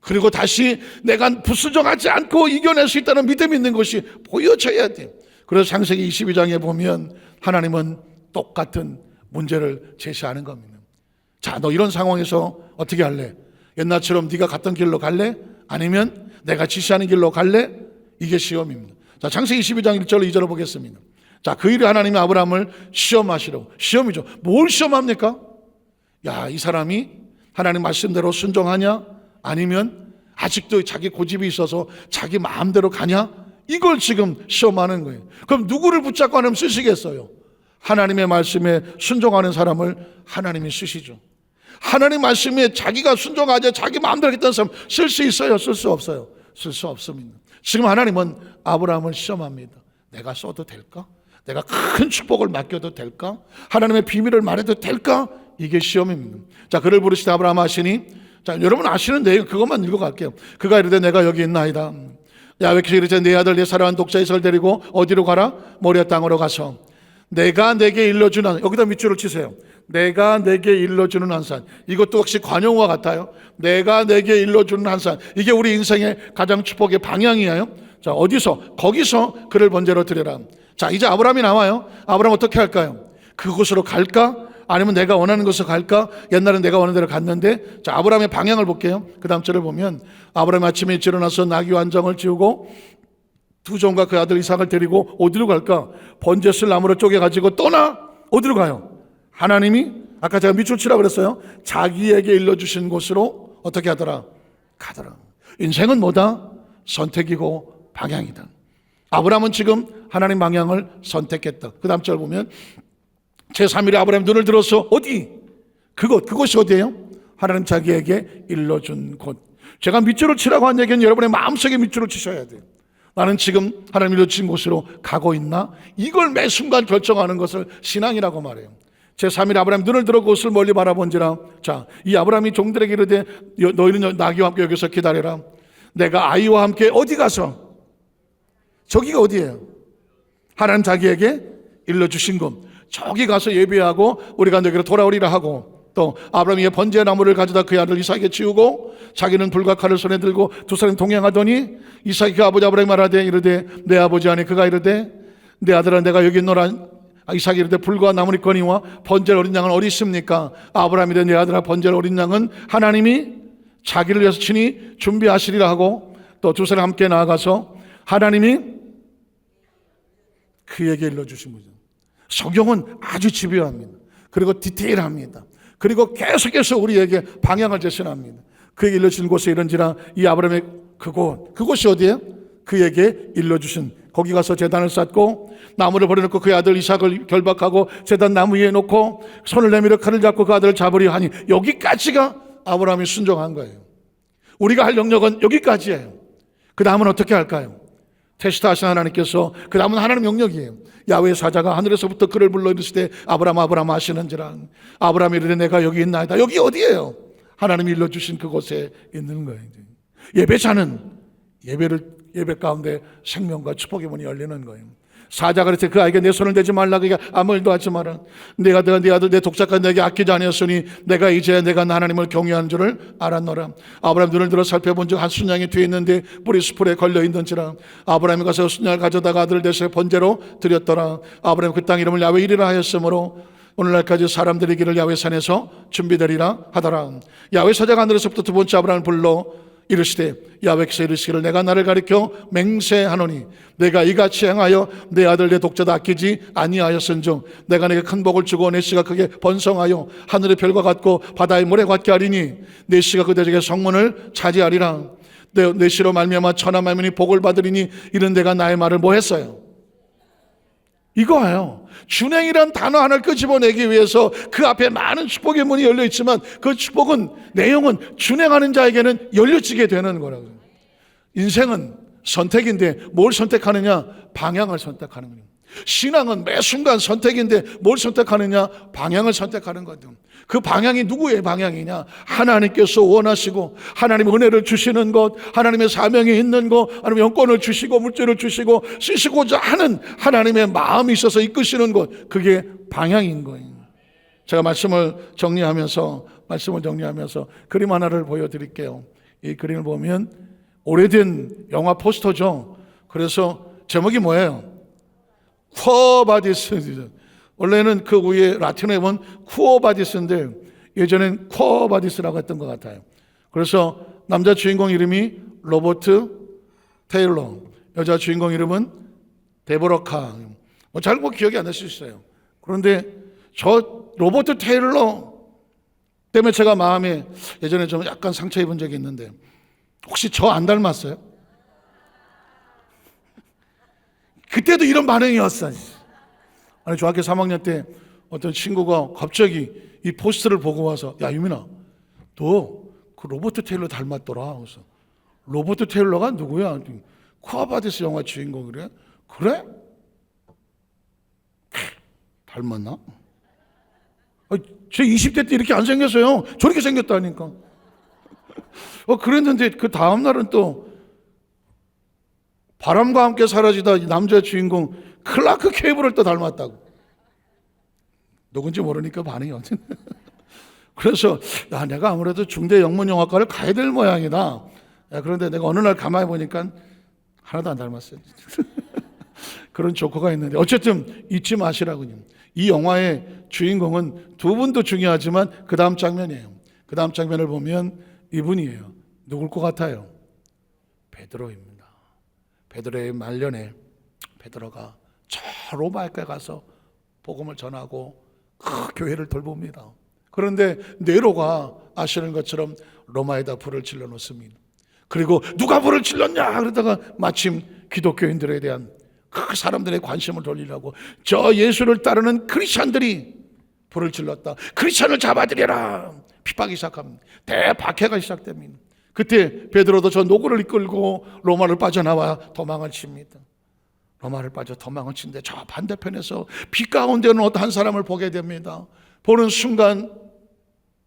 Speaker 1: 그리고 다시 내가 불순종하지 않고 이겨낼 수 있다는 믿음이 있는 것이 보여져야 돼. 그래서 창세기 22장에 보면 하나님은 똑같은 문제를 제시하는 겁니다. 자, 너 이런 상황에서 어떻게 할래? 옛날처럼 네가 갔던 길로 갈래? 아니면 내가 지시하는 길로 갈래? 이게 시험입니다. 자, 창세기 22장 1절 2절을 보겠습니다. 자, 그 일에 하나님이 아브라함을 시험하시려고. 시험이죠. 뭘 시험합니까? 이 사람이 하나님 말씀대로 순종하냐? 아니면 아직도 자기 고집이 있어서 자기 마음대로 가냐? 이걸 지금 시험하는 거예요. 그럼 누구를 붙잡고 하나님 쓰시겠어요? 하나님의 말씀에 순종하는 사람을 하나님이 쓰시죠. 하나님 말씀에 자기가 순종하자 자기 마음대로 했던 사람 쓸 수 있어요? 쓸 수 없어요? 쓸 수 없습니다. 지금 하나님은 아브라함을 시험합니다. 내가 써도 될까? 내가 큰 축복을 맡겨도 될까? 하나님의 비밀을 말해도 될까? 이게 시험입니다. 자, 그를 부르시되 아브라함 하시니, 자, 여러분 아시는 내용 그것만 읽어갈게요. 그가 이르되 내가 여기 있나이다. 야훼께서 이르되 내 아들 내 사랑하는 독자 이삭을 데리고 어디로 가라? 모리아 땅으로 가서 내가 내게 일러주는, 여기다 밑줄을 치세요. 내가 내게 일러주는 한 산. 이것도 역시 관용어와 같아요. 내가 내게 일러주는 한 산. 이게 우리 인생의 가장 축복의 방향이에요. 자, 어디서? 거기서 그를 번제로 드려라. 자, 이제 아브라함이 나와요. 아브라함 어떻게 할까요? 그곳으로 갈까? 아니면 내가 원하는 곳으로 갈까? 옛날엔 내가 원하는 대로 갔는데, 자, 아브라함의 방향을 볼게요. 그 다음 절을 보면 아브라함이 아침에 일어나서 나귀와 안장을 지우고 두 종과 그 아들 이삭을 데리고 어디로 갈까? 번제 쓸 나무를 쪼개가지고 떠나. 어디로 가요? 하나님이 아까 제가 밑줄 치라고 그랬어요. 자기에게 일러주신 곳으로 어떻게 하더라? 가더라. 인생은 뭐다? 선택이고 방향이다. 아브라함은 지금 하나님 방향을 선택했다. 그 다음 절 보면 제3일에 아브라함 눈을 들어서 어디? 그곳이 어디예요? 하나님 자기에게 일러준 곳. 제가 밑줄을 치라고 한 얘기는 여러분의 마음속에 밑줄을 치셔야 돼요. 나는 지금 하나님 일러주신 곳으로 가고 있나? 이걸 매 순간 결정하는 것을 신앙이라고 말해요. 제3일 아브라함 눈을 들어 그곳을 멀리 바라본지라. 자, 이 아브라함이 종들에게 이르되 너희는 나귀와 함께 여기서 기다려라. 내가 아이와 함께 어디 가서? 저기가 어디예요? 하나님 자기에게 일러주신 곳. 저기 가서 예배하고 우리가 너희로 돌아오리라 하고, 또 아브라함이 번제 나무를 가져다 그의 아들 이삭에게 치우고 자기는 불과 칼을 손에 들고 두 사람이 동행하더니 이삭이 그 아버지 아브라함이 말하되 이르되 내 아버지 아니. 그가 이르되 내 아들아 내가 여기 있노라. 이삭이 이르되 불과 나무니거니와 번제를 어린 양은 어디 있습니까? 아브라함이 이르되 내 아들아 번제를 어린 양은 하나님이 자기를 위해서 친히 준비하시리라 하고, 또 두 사람 함께 나아가서 하나님이 그에게 일러주신 거죠. 성경은 아주 집요합니다. 그리고 디테일합니다. 그리고 계속해서 우리에게 방향을 제시합니다. 그에게 일러주신 곳에 이른지라. 이 아브라함의 그곳이 어디예요? 그에게 일러주신, 거기 가서 제단을 쌓고 나무를 버려놓고 그의 아들 이삭을 결박하고 제단 나무 위에 놓고 손을 내밀어 칼을 잡고 그 아들을 잡으려 하니, 여기까지가 아브라함이 순종한 거예요. 우리가 할 영역은 여기까지예요. 그 다음은 어떻게 할까요? 테스트하신 하나님께서, 그 다음은 하나님 영역이에요. 야훼 사자가 하늘에서부터 그를 불러 이르시되 아브라함 아브라함 하시는지라. 아브라함이 이르되 내가 여기 있나이다. 여기 어디예요? 하나님이 일러주신 그곳에 있는 거예요. 예배자는 예배 가운데 생명과 축복의 문이 열리는 거예요. 사자가 그랬을 때 그 아이에게 내 손을 대지 말라. 그러니까 아무 일도 하지 마라. 내가 네 아들 내 독자까지 내게 아끼지 아니었으니 내가 이제 내가 하나님을 경외하는 줄을 알았노라. 아브라함 눈을 들어 살펴본 즉 한 순양이 뒤에 있는데 뿔이 수풀에 걸려 있는지라. 아브라함이 가서 순양을 가져다가 아들을 대신에 번제로 드렸더라. 아브라함이 그 땅 이름을 야훼 이리라 하였으므로 오늘날까지 사람들이 길을 야훼 산에서 준비되리라 하더라. 야훼 사자가 하늘에서부터 두 번째 아브라함을 불러 이르시되 야훼께서 이르시기를 내가 나를 가리켜 맹세하노니 내가 이같이 행하여 내 아들 내 독자도 아끼지 아니하였은즉 내가 내게 큰 복을 주고 내 씨가 크게 번성하여 하늘의 별과 같고 바다의 모래 같게 하리니 내 씨가 그대에게 성문을 차지하리라. 내 씨로 말미암아 천하 만민이 복을 받으리니 이런 내가 나의 말을 뭐 했어요? 이거예요. 준행이란 단어 하나를 끄집어내기 위해서 그 앞에 많은 축복의 문이 열려 있지만 그 축복은 내용은 준행하는 자에게는 열려지게 되는 거라고요. 인생은 선택인데 뭘 선택하느냐? 방향을 선택하는 거예요. 신앙은 매 순간 선택인데 뭘 선택하느냐? 방향을 선택하는 거죠. 그 방향이 누구의 방향이냐? 하나님께서 원하시고 하나님의 은혜를 주시는 것, 하나님의 사명이 있는 것, 하나님의 영권을 주시고 물질을 주시고 쓰시고자 하는 하나님의 마음이 있어서 이끄시는 것, 그게 방향인 거예요. 제가 말씀을 정리하면서 그림 하나를 보여드릴게요. 이 그림을 보면 오래된 영화 포스터죠. 그래서 제목이 뭐예요? 쿼 바디스. 원래는 그 위에 라틴어에 보면 쿠어 바디스인데 예전엔 쿼 바디스라고 했던 것 같아요. 그래서 남자 주인공 이름이 로버트 테일러, 여자 주인공 이름은 데보라 카. 잘 기억이 안 날 수 있어요. 그런데 저 로버트 테일러 때문에 제가 마음에 예전에 좀 약간 상처 입은 적이 있는데 혹시 저 안 닮았어요? 그때도 이런 반응이었어요. 아니, 중학교 3학년 때 어떤 친구가 갑자기 이 포스터를 보고 와서 야 유민아 너 그 로버트 테일러 닮았더라. 그래서 로버트 테일러가 누구야? 쿠아바디스 영화 주인공이래. 그래? 닮았나? 제 20대 때 이렇게 안 생겼어요. 저렇게 생겼다니까. 그랬는데 그 다음날은 또 바람과 함께 사라지다 남자 주인공 클라크 케이블을 또 닮았다고. 누군지 모르니까 반응이 어쩌네. 그래서 야, 내가 아무래도 중대 영문영화과를 가야 될 모양이다. 야, 그런데 내가 어느 날 가만히 보니까 하나도 안 닮았어요. 그런 조커가 있는데 어쨌든 잊지 마시라고요. 이 영화의 주인공은 두 분도 중요하지만 그 다음 장면이에요. 그 다음 장면을 보면 이분이에요. 누굴 것 같아요? 베드로입니다. 베드로의 말년에 베드로가 저 로마에 가서 복음을 전하고 그 교회를 돌봅니다. 그런데 네로가 아시는 것처럼 로마에다 불을 질러 놓습니다. 그리고 누가 불을 질렀냐 그러다가 마침 기독교인들에 대한 그 사람들의 관심을 돌리려고 저 예수를 따르는 크리스찬들이 불을 질렀다. 크리스찬을 잡아들여라. 핍박이 시작합니다. 대박해가 시작됩니다. 그때 베드로도 저 노구를 이끌고 로마를 빠져나와 도망을 칩니다. 로마를 빠져 도망을 치는데 저 반대편에서 빛 가운데 오는 어떤 한 사람을 보게 됩니다. 보는 순간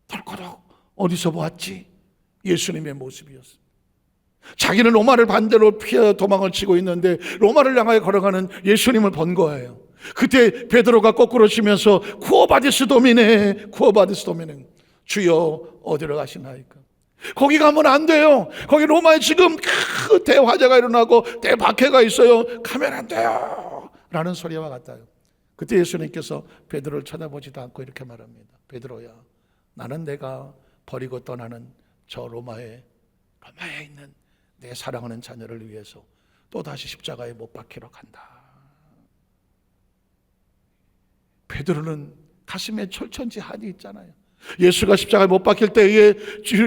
Speaker 1: 덜커덕 어디서 보았지? 예수님의 모습이었습니다. 자기는 로마를 반대로 피해 도망을 치고 있는데 로마를 향하여 걸어가는 예수님을 본 거예요. 그때 베드로가 거꾸로 치면서 쿠어바디스 도미네, 쿠어바디스 도미네. 주여 어디로 가시나이까? 거기 가면 안 돼요. 거기 로마에 지금 큰 대화재가 일어나고 대박해가 있어요. 가면 안 돼요. 라는 소리와 같아요. 그때 예수님께서 베드로를 쳐다보지도 않고 이렇게 말합니다. 베드로야, 나는 내가 버리고 떠나는 저 로마에 있는 내 사랑하는 자녀를 위해서 또다시 십자가에 못 박히러 간다. 베드로는 가슴에 철천지 한이 있잖아요. 예수가 십자가에 못 박힐 때에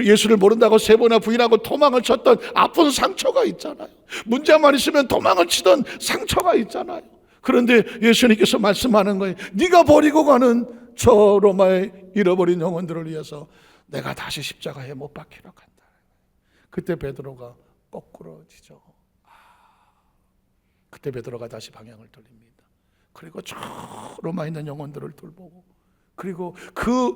Speaker 1: 예수를 모른다고 3번이나 부인하고 도망을 쳤던 아픈 상처가 있잖아요. 문제만 있으면 도망을 치던 상처가 있잖아요. 그런데 예수님께서 말씀하는 거예요. 네가 버리고 가는 저 로마에 잃어버린 영혼들을 위해서 내가 다시 십자가에 못 박히러 간다. 그때 베드로가 거꾸러지죠. 그때 베드로가 다시 방향을 돌립니다. 그리고 저 로마에 있는 영혼들을 돌보고 그리고 그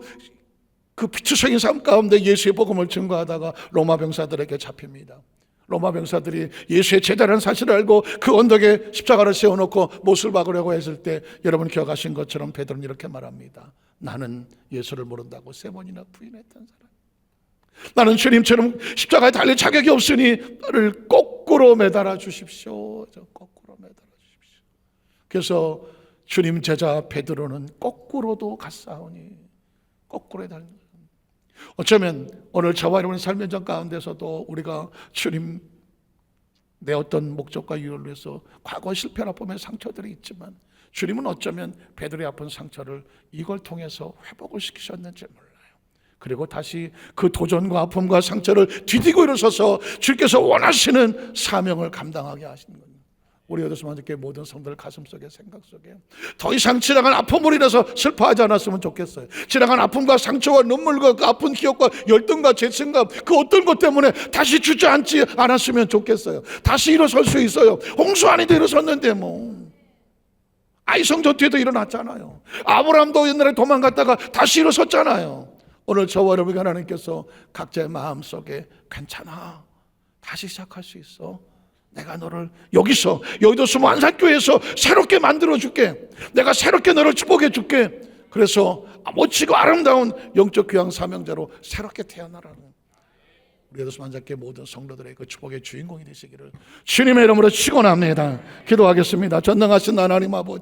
Speaker 1: 그 피투성이 삶 가운데 예수의 복음을 증거하다가 로마 병사들에게 잡힙니다. 로마 병사들이 예수의 제자라는 사실을 알고 그 언덕에 십자가를 세워놓고 못을 박으려고 했을 때 여러분 기억하신 것처럼 베드로는 이렇게 말합니다. 나는 예수를 모른다고 3번이나 부인했던 사람. 나는 주님처럼 십자가에 달릴 자격이 없으니 나를 거꾸로 매달아 주십시오. 거꾸로 매달아 주십시오. 그래서 주님 제자 베드로는 거꾸로도 갔사오니 거꾸로 달린 거예요. 어쩌면 오늘 저와 여러분의 삶의 전 가운데서도 우리가 주님 내 어떤 목적과 이유를 위해서 과거 실패나 아픔의 상처들이 있지만 주님은 어쩌면 베드로의 아픈 상처를 이걸 통해서 회복을 시키셨는지 몰라요. 그리고 다시 그 도전과 아픔과 상처를 뒤디고 일어서서 주께서 원하시는 사명을 감당하게 하시는 겁니다. 우리 여도수만교회 모든 성도들 가슴속에 생각 속에 더 이상 지나간 아픔으로 인해서 슬퍼하지 않았으면 좋겠어요. 지나간 아픔과 상처와 눈물과 그 아픈 기억과 열등과 죄책감 그 어떤 것 때문에 다시 주저앉지 않았으면 좋겠어요. 다시 일어설 수 있어요. 홍수 안에도 일어섰는데 뭐 아이성 전투에도 일어났잖아요. 아브라함도 옛날에 도망갔다가 다시 일어섰잖아요. 오늘 저와 여러분에게 하나님께서 각자의 마음속에 괜찮아 다시 시작할 수 있어. 내가 너를 여기서 여의도 안산교회에서 새롭게 만들어줄게. 내가 새롭게 너를 축복해 줄게. 그래서 멋지고 아름다운 영적 귀한 사명자로 새롭게 태어나라는 우리 여의도 안산교회 모든 성도들의 그 축복의 주인공이 되시기를 주님의 이름으로 축원합니다. 기도하겠습니다. 전능하신 하나님 아버지,